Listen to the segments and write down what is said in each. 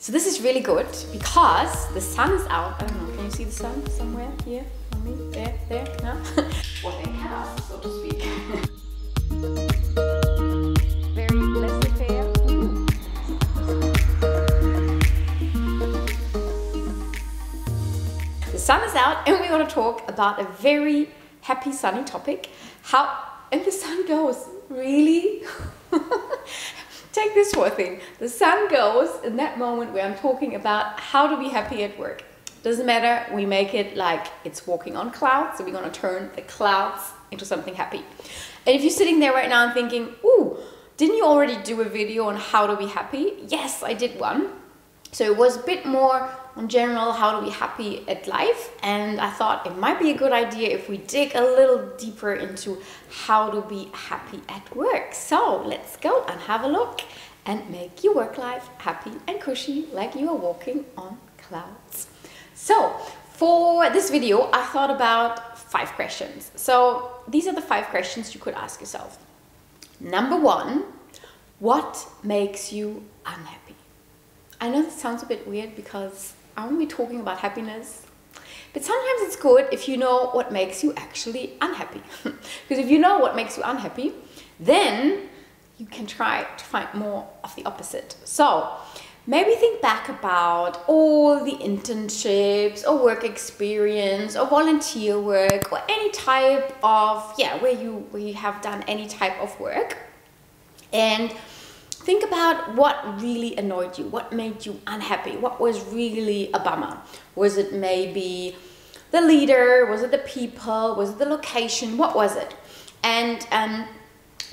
So this is really good because the sun is out. I don't know, can you see the sun somewhere? Here, on me, there, no? Or they cast, so to speak. Very laissez-faire. The sun is out and we're going to talk about a very happy sunny topic. And the sun goes, really? Take this for a thing. The sun goes in that moment where I'm talking about how to be happy at work. Doesn't matter, we make it like it's walking on clouds, so we're going to turn the clouds into something happy. And if you're sitting there right now and thinking, ooh, didn't you already do a video on how to be happy? Yes, I did one. So it was a bit more on general how to be happy at life, and I thought it might be a good idea if we dig a little deeper into how to be happy at work. So let's go and have a look and make your work life happy and cushy like you are walking on clouds. So for this video I thought about 5 questions. So these are the 5 questions you could ask yourself. Number 1, what makes you unhappy? I know this sounds a bit weird because aren't we talking about happiness? But sometimes it's good if you know what makes you actually unhappy. Because if you know what makes you unhappy, then you can try to find more of the opposite. So maybe think back about all the internships or work experience or volunteer work or any type of, where you have done any type of work. And think about what really annoyed you, what made you unhappy, what was really a bummer. Was it maybe the leader, was it the people, was it the location, what was it? And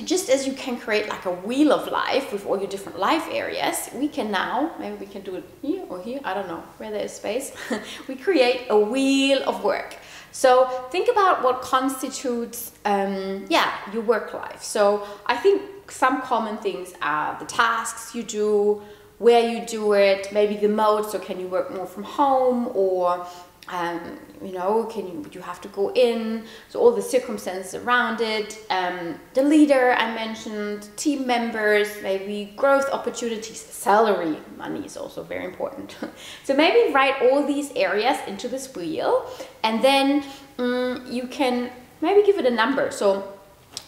just as you can create like a wheel of life with all your different life areas, we can now, maybe we can do it here or here, I don't know, where there is space, we create a wheel of work. So think about what constitutes, your work life. So I think some common things are the tasks you do, where you do it, maybe the mode. So can you work more from home, or you have to go in? So all the circumstances around it, the leader I mentioned, team members, maybe growth opportunities, salary, money is also very important. So maybe write all these areas into this wheel, and then you can maybe give it a number. So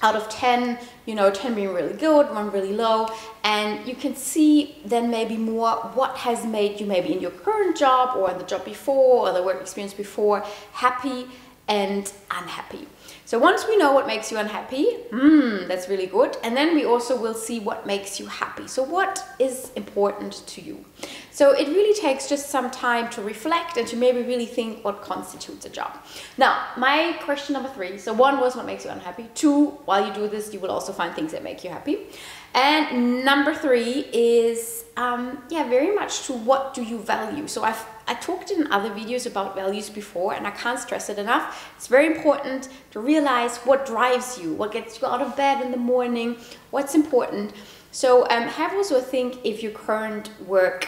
out of 10, 10 being really good, 1 really low, and you can see then maybe more what has made you maybe in your current job or in the job before or the work experience before happy and unhappy. So once we know what makes you unhappy, that's really good. And then we also will see what makes you happy. So what is important to you? So it really takes just some time to reflect and to maybe really think what constitutes a job. Now, my question number 3. So 1 was what makes you unhappy. 2, while you do this, you will also find things that make you happy. And number 3 is, very much to what do you value. So I talked in other videos about values before, and I can't stress it enough. It's very important to realize what drives you, what gets you out of bed in the morning, what's important. So have also a think if your current work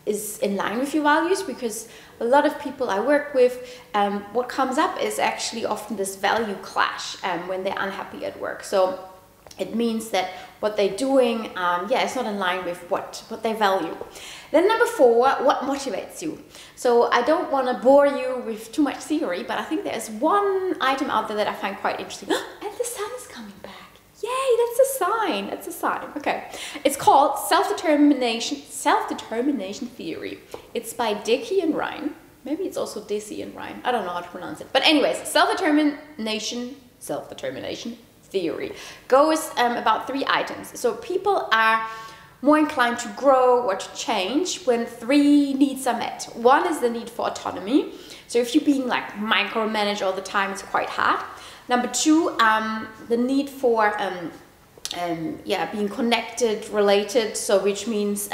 is in line with your values, because a lot of people I work with, what comes up is actually often this value clash when they're unhappy at work. So it means that what they're doing, it's not in line with what they value. Then number 4, what motivates you? So I don't want to bore you with too much theory, but I think there's one item out there that I find quite interesting. And the sun is coming back. Yay, that's a sign. That's a sign. Okay. It's called self-determination theory. It's by Dickey and Ryan. Maybe it's also Dissy and Ryan. I don't know how to pronounce it. But anyways, self-determination theory goes about 3 items. So people are more inclined to grow or to change when 3 needs are met. 1 is the need for autonomy. So if you're being like micromanaged all the time, it's quite hard. Number 2, the need for being connected, related. So which means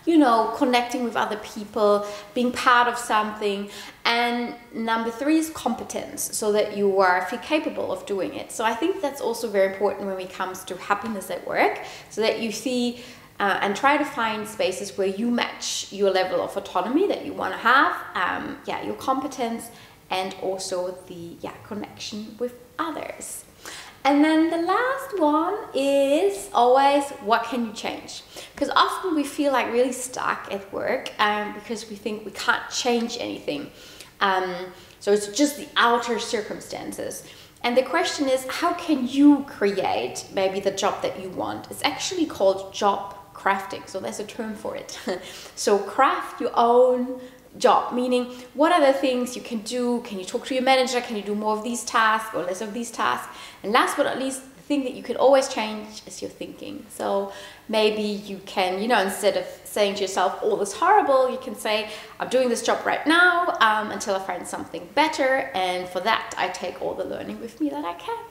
connecting with other people, being part of something. And number 3 is competence, so that you feel capable of doing it. So I think that's also very important when it comes to happiness at work, so that you see and try to find spaces where you match your level of autonomy that you want to have, your competence, and also the connection with others. And then the last one is always, what can you change? Because often we feel like really stuck at work because we think we can't change anything. So it's just the outer circumstances. And the question is, how can you create maybe the job that you want? It's actually called job crafting. So there's a term for it. So craft your own job, meaning what are the things you can do? Can you talk to your manager? Can you do more of these tasks or less of these tasks? And last but not least, the thing that you can always change is your thinking. So maybe you can, instead of saying to yourself, oh, this is horrible, you can say, I'm doing this job right now until I find something better. And for that, I take all the learning with me that I can.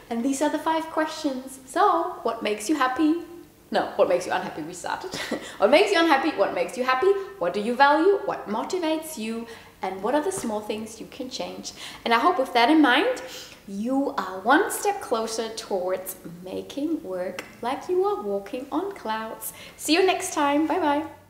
And these are the 5 questions. So what makes you happy? No, what makes you unhappy? We started. What makes you unhappy? What makes you happy? What do you value? What motivates you? And what are the small things you can change? And I hope with that in mind, you are one step closer towards making work like you are walking on clouds. See you next time. Bye bye.